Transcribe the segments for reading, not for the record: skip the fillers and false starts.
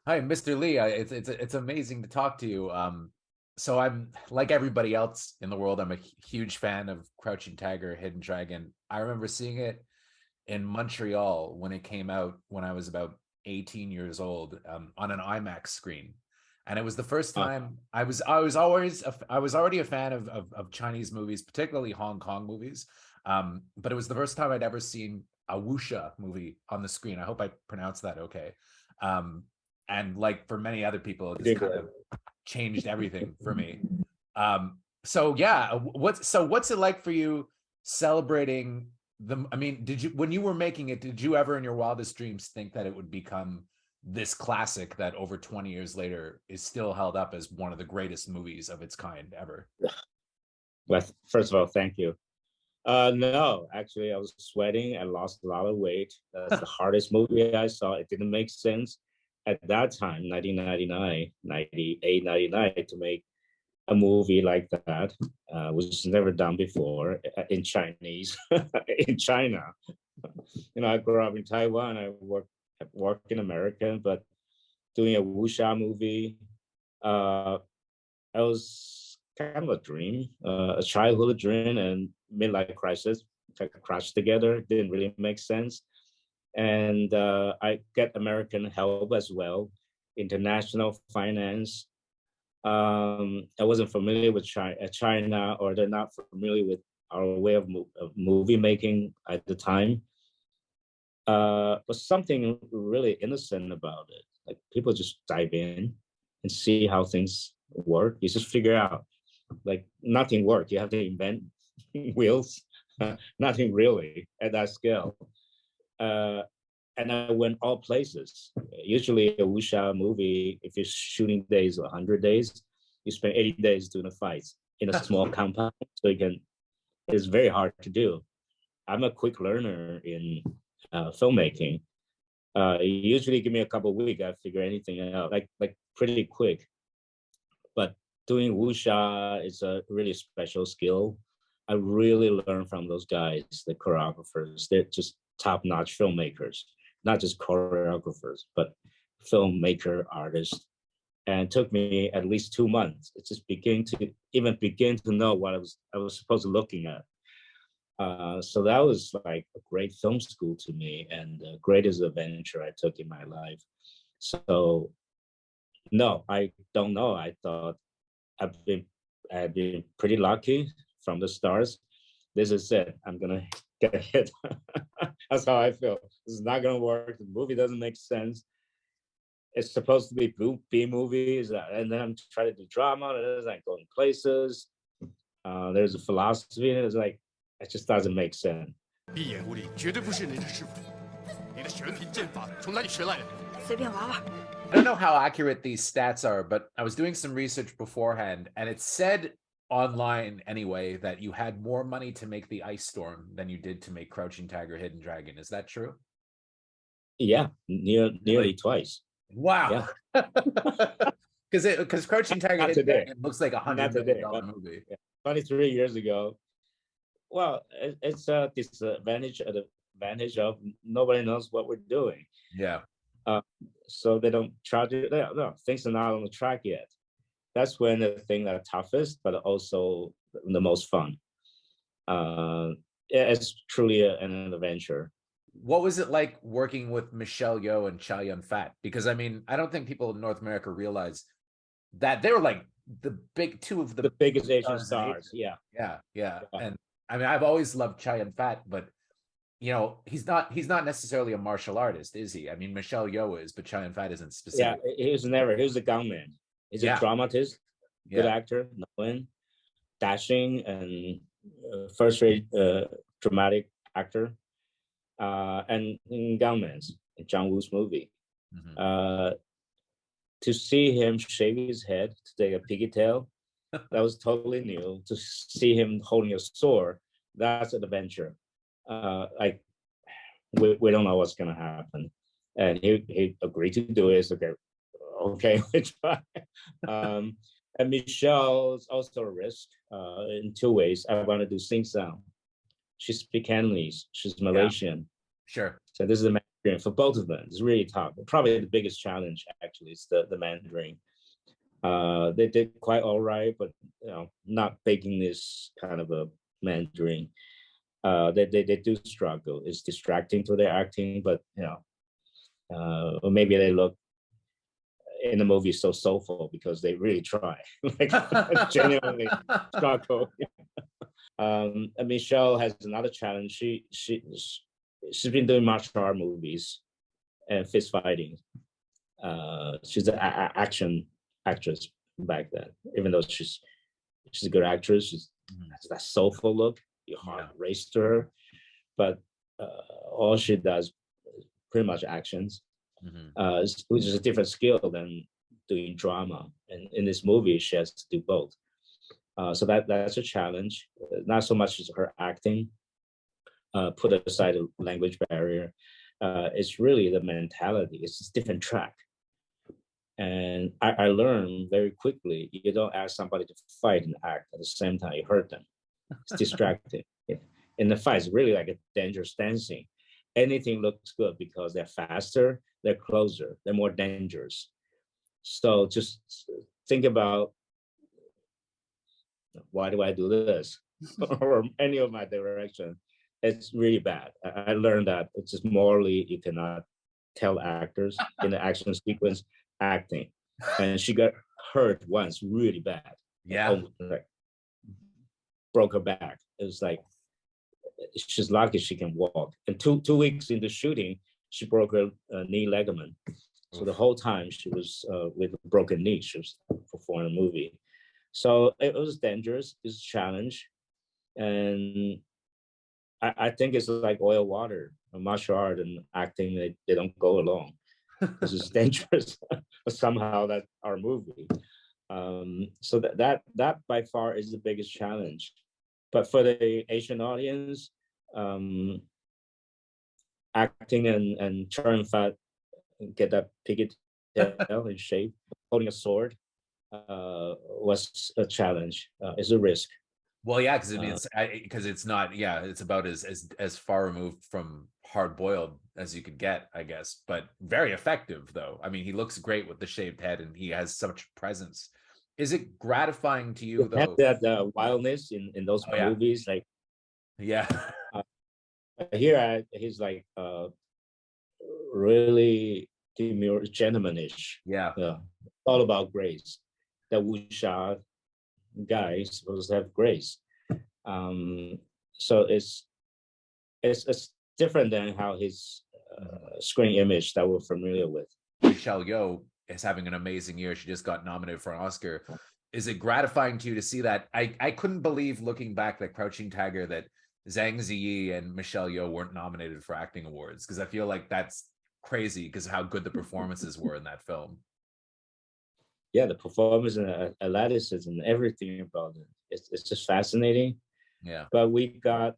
Hi, Mr. Lee. It's amazing to talk to you. So I'm like everybody else in the world. I'm a huge fan of Crouching Tiger, Hidden Dragon. I remember seeing it in Montreal when it came out when I was about 18 years old, on an IMAX screen, and it was the first Uh, time I was already a fan of Chinese movies, particularly Hong Kong movies. But it was the first time I'd ever seen a wuxia movie on the screen. I hope I pronounced that okay. Um, and like for many other people, it just Doing kind great. of changed everything for me. So yeah, what's it like for you celebrating the? I mean, did you when you were making it, did you ever in your wildest dreams think that it would become this classic that over 20 years later is still held up as one of the greatest movies of its kind ever? Well, first of all, thank you. No, actually, I was sweating. I lost a lot of weight. That's the hardest movie I saw. It didn't make sense at that time, 1999, 98, 99, to make a movie like that, which was never done before in Chinese, in China. I grew up in Taiwan. I worked in America, but doing a wuxia movie, uh, it was kind of a dream, a childhood dream and midlife crisis kind of crashed together. It didn't really make sense. And I get American help as well, international finance. I wasn't familiar with China, or they're not familiar with our way of movie making at the time. But something really innocent about it. Like people just dive in and see how things work. You just figure out like nothing worked. You have to invent wheels. Nothing really at that scale. Uh, and I went all places. Usually a wuxia movie, if your shooting days are 100 days, you spend 80 days doing a fight in a small compound. So it's very hard to do. I'm a quick learner in filmmaking. Usually give me a couple of weeks, I figure anything out, like pretty quick. But doing wuxia is a really special skill. I really learned from those guys, the choreographers. They're just top-notch filmmakers, not just choreographers, but filmmaker artists. And it took me at least 2 months. It just begin to know what I was supposed to looking at. So that was like a great film school to me and the greatest adventure I took in my life. So no, I don't know. I thought I've been I've been pretty lucky from the stars. This is it. I'm gonna get hit. That's how I feel. This is not gonna work. The movie doesn't make sense. It's supposed to be B movies, and then I'm trying to do drama. There's like going places. There's a philosophy, and it's like it just doesn't make sense. 闭眼无力绝对不是您的师傅，你的选品剑法从哪里学来的？随便玩玩。I don't know how accurate these stats are, but I was doing some research beforehand, and it said online anyway that you had more money to make the Ice Storm than you did to make Crouching Tiger, Hidden Dragon. Is that true? Yeah, nearly twice. Wow. Yeah, Because Crouching Tiger, not Hidden today, Dragon looks like a not today, $100 million but movie. yeah, 23 years ago. Well, it's a disadvantage, an advantage of nobody knows what we're doing. Yeah. Uh, so they don't charge it. No, things are not on the track yet. That's when the thing that toughest, but also the most fun. It's truly an adventure. What was it like working with Michelle Yeoh and Chow Yun-Fat? Because I mean, I don't think people in North America realize that they were like the big two of the The biggest Asian stars in Asia. stars. Yeah. Yeah. Yeah. And I mean, I've always loved Chow Yun-Fat, but he's not necessarily a martial artist, is he? I mean, Michelle Yeoh is, but Chow Yun-Fat isn't Yeah. specifically. He was a gunman. He's a Yeah, dramatist, good yeah. actor, known, dashing, and first rate dramatic actor. And in Gunman's, John Woo's movie. Mhm. Uh, to see him shave his head to take a piggy tail, that was totally new. To see him holding a sword, that's an adventure. Like we don't know what's gonna happen, and he agreed to do it. So okay, we try. Um, and Michelle's also a risk in two ways. I want to do sing sound. She speaks Cantonese. She's Yeah, Malaysian. sure. So this is a Mandarin for both of them. It's really tough. Probably the biggest challenge actually. It's the Mandarin. They did quite all right, but not making this kind of a Mandarin. They do struggle. It's distracting to their acting, but or maybe they look in the movie so soulful because they really try, like genuinely struggle. And Michelle has another challenge. She's been doing martial art movies and fist fighting. She's an action actress back then, even though she's a good actress. She's has that soulful look. Your heart races to her, but all she does is pretty much actions, which is a different skill than doing drama. And in this movie, she has to do both. So that's a challenge. Not so much as her acting, put aside the language barrier. It's really the mentality. It's a different track. And I learned very quickly, you don't ask somebody to fight and act at the same time, you hurt them. It's distracting. In the fight, it's really like a dangerous dancing. Anything looks good because they're faster, they're closer, they're more dangerous. So just think about, why do I do this? Or any of my direction. It's really bad. I learned that it's just morally, you cannot tell actors in the action sequence acting. And she got hurt once really bad. Yeah. Like, broke her back. It was like, she's lucky she can walk. And two weeks into shooting, she broke her knee ligament. So the whole time she was with a broken knee, she was performing a movie. So it was dangerous. It's a challenge. And I think it's like oil, water, martial art and acting. They don't go along. This is dangerous. But somehow that's our movie. So that by far is the biggest challenge. But for the Asian audience, acting and Chow Yun-Fat get that pigtail in shape, holding a sword, was a challenge. It's a risk. Well, yeah, because I mean, it's not. Yeah, it's about as far removed from hard boiled as you could get, I guess. But very effective, though. I mean, he looks great with the shaved head, and he has such presence. Is it gratifying to you, though? Have that wildness in those movies, like yeah. Here he's like really demure, gentlemanish. Yeah. All about grace. The wuxia guy is supposed to have grace. So it's different than how his screen image that we're familiar with. Yeoh is having an amazing year. She just got nominated for an Oscar. Is it gratifying to you to see that? I couldn't believe, looking back, that Crouching Tiger, that Zhang Ziyi and Michelle Yeoh weren't nominated for acting awards, because I feel like that's crazy because of how good the performances were in that film. Yeah, the performance and athleticism, everything about it. It's just fascinating. Yeah. But we got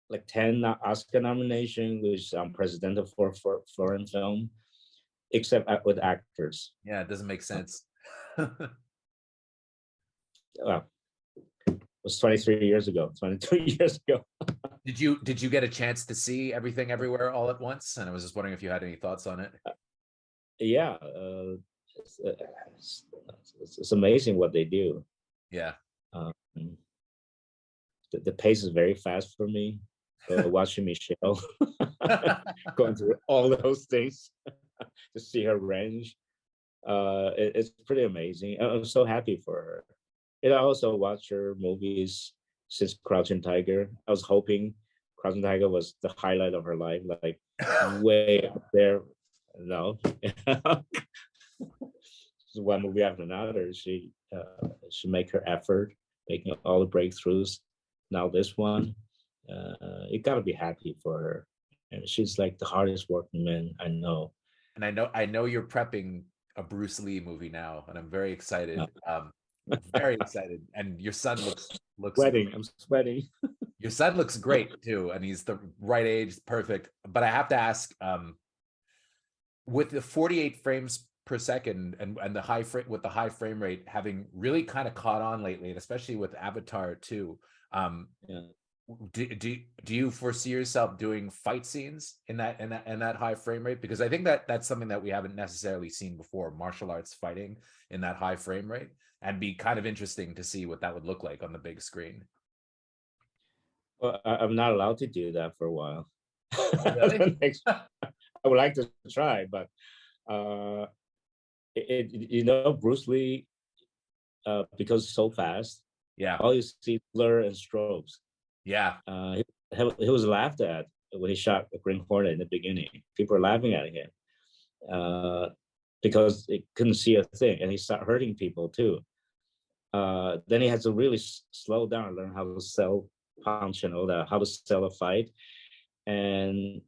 like 10 Oscar nominations, which is unprecedented for foreign film, except with actors. Yeah, it doesn't make sense. Well, it was 23 years ago, 22 years ago. Did you get a chance to see Everything Everywhere All at Once? And I was just wondering if you had any thoughts on it. Yeah, it's amazing what they do. Yeah. The pace is very fast for me. Watching Michelle going through all those things to see her range, it's pretty amazing. I'm so happy for her. And I also watched her movies since Crouching Tiger. I was hoping Crouching Tiger was the highlight of her life, like way up there. No. One movie after another. She make her effort, making all the breakthroughs. Now this one, you gotta be happy for her. And she's like the hardest working man I know. And I know you're prepping a Bruce Lee movie now, and I'm very excited. Very excited. And your son looks sweating. I'm sweating. Your son looks great too, and he's the right age, perfect. But I have to ask, with the 48 frames per second and the high frame rate having really kind of caught on lately, and especially with Avatar 2, do you foresee yourself doing fight scenes in that high frame rate? Because I think that that's something that we haven't necessarily seen before, martial arts fighting in that high frame rate, and be kind of interesting to see what that would look like on the big screen. Well, I'm not allowed to do that for a while. Oh, really? I would like to try, but uh, Bruce Lee, because so fast, Yeah. all you see blur and strobes. Yeah. He was laughed at when he shot the Green Hornet in the beginning. People were laughing at him because he couldn't see a thing, and he started hurting people too. Then he had to really slow down and learn how to sell punch and all that, how to sell a fight, and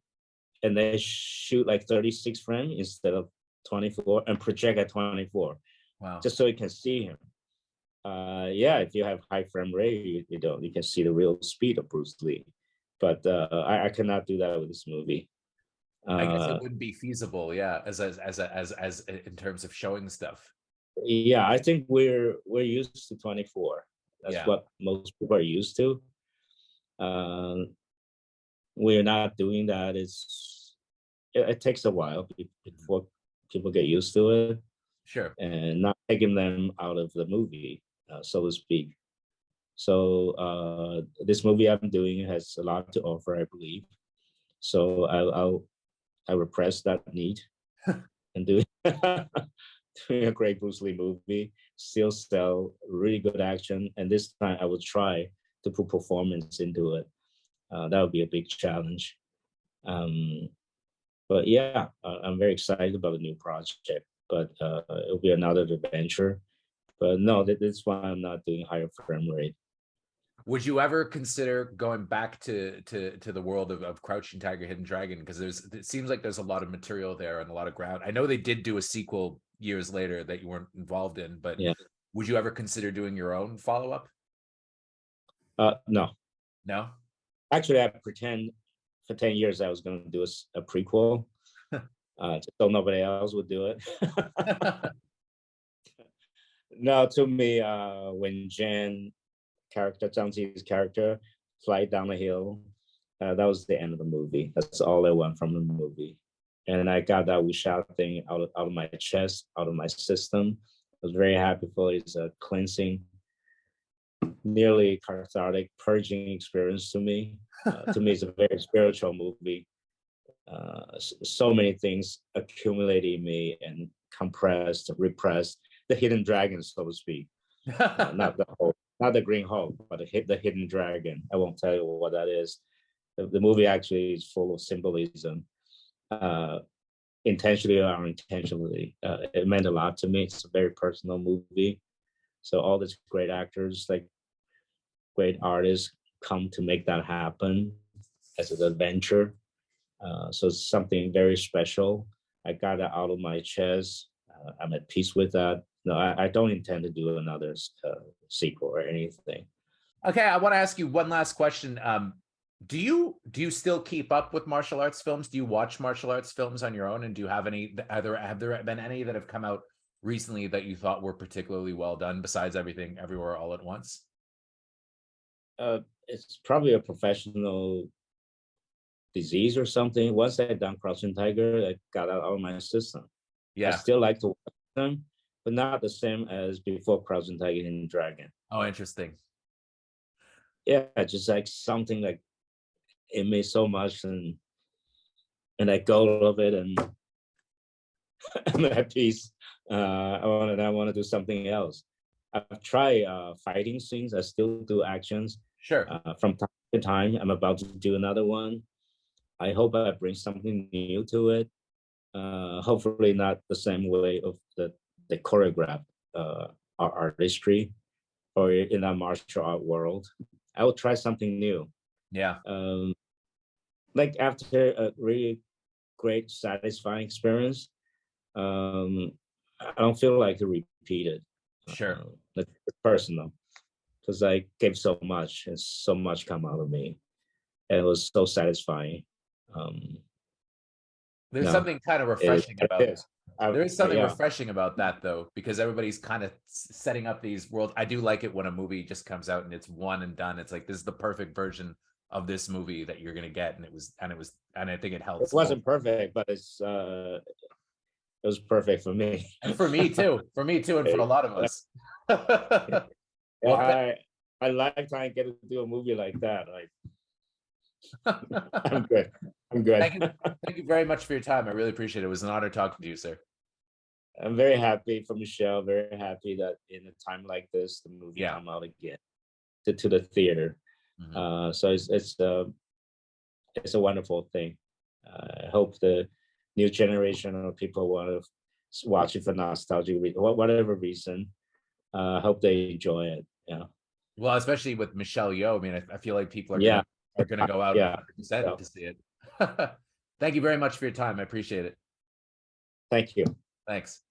they shoot like 36 frames instead of 24 and project at 24. Wow. Just so you can see him. Yeah, if you have high frame rate, you can see the real speed of Bruce Lee. But I cannot do that with this movie. I guess it wouldn't be feasible, yeah, as in terms of showing stuff. Yeah, I think we're used to 24. That's what most people are used to. We're not doing that. It takes a while before people get used to it. Sure. And not taking them out of the movie, so to speak. So this movie I'm doing has a lot to offer, I believe. So I repress that need and do doing a great Bruce Lee movie, still sell really good action, and this time I will try to put performance into it. That would be a big challenge. But yeah, I'm very excited about the new project. But it'll be another adventure. But no, that's why I'm not doing higher frame rate. Would you ever consider going back to the world of Crouching Tiger, Hidden Dragon? Because it seems like there's a lot of material there and a lot of ground. I know they did do a sequel years later that you weren't involved in, but yeah. Would you ever consider doing your own follow-up? No. No? Actually, I pretend for 10 years I was going to do a prequel, just so nobody else would do it. No, to me, when Zhang Zhang's character fly down the hill, that was the end of the movie. That's all I want from the movie. And I got that wuxia thing out of my chest, out of my system. I was very happy for it. It's a cleansing, nearly cathartic, purging experience to me. To me, it's a very spiritual movie. So many things accumulated in me and compressed, repressed. The hidden dragon, so to speak. Not the green hole, but the hidden dragon. I won't tell you what that is. The movie actually is full of symbolism, intentionally or unintentionally. It meant a lot to me. It's a very personal movie. So all these great actors, like great artists, come to make that happen as an adventure. So it's something very special. I got it out of my chest. I'm at peace with that. No, I don't intend to do another sequel or anything. Okay, I want to ask you one last question. Do you still keep up with martial arts films? Do you watch martial arts films on your own? And do you have any? Have there been any that have come out recently that you thought were particularly well done? Besides Everything, Everywhere, All at Once. It's probably a professional disease or something. Once I done Crouching Tiger, I got out of my system. Yeah. I still like to watch them, but not the same as before Crouching Tiger and Dragon. Oh, interesting. Yeah, just like something like it made so much, and I go of it, and I'm at peace. I want to do something else. I've tried fighting scenes. I still do actions. Sure. From time to time, I'm about to do another one. I hope I bring something new to it. Hopefully not the same way of the choreographed artistry or in a martial art world. I will try something new. Yeah. Like after a really great, satisfying experience, I don't feel like to repeat it. Sure. It's personal because I gave so much and so much come out of me, and it was so satisfying. There's something kind of refreshing about it. There is something yeah. refreshing about that, though, because everybody's kind of setting up these worlds. I do like it when a movie just comes out and it's one and done. It's like, this is the perfect version of this movie that you're gonna get, and I think it helps. It wasn't perfect, but it was perfect for me. And for me too, and for a lot of us. Well, my lifetime get to do a movie like that. Like, I'm good. Thank you very much for your time. I really appreciate it. It was an honor talking to you, sir. I'm very happy for Michelle. Very happy that in a time like this, the movie come out again to the theater. So it's a wonderful thing. I hope the new generation of people want to watch it for nostalgia, whatever reason. I hope they enjoy it. Yeah. Well, especially with Michelle Yeoh. I mean, I feel like people are gonna go out 100% to see it. Thank you very much for your time. I appreciate it. Thank you. Thanks.